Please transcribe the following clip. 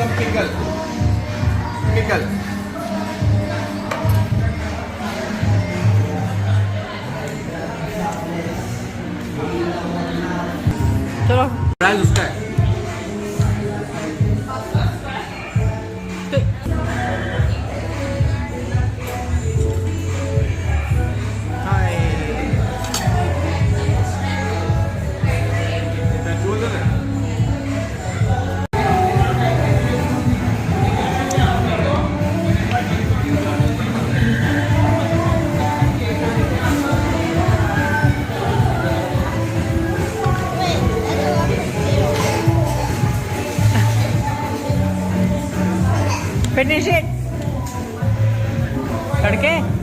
some pickle. Pickle. चलो price उसका है. हाय फिनिश इट तड़के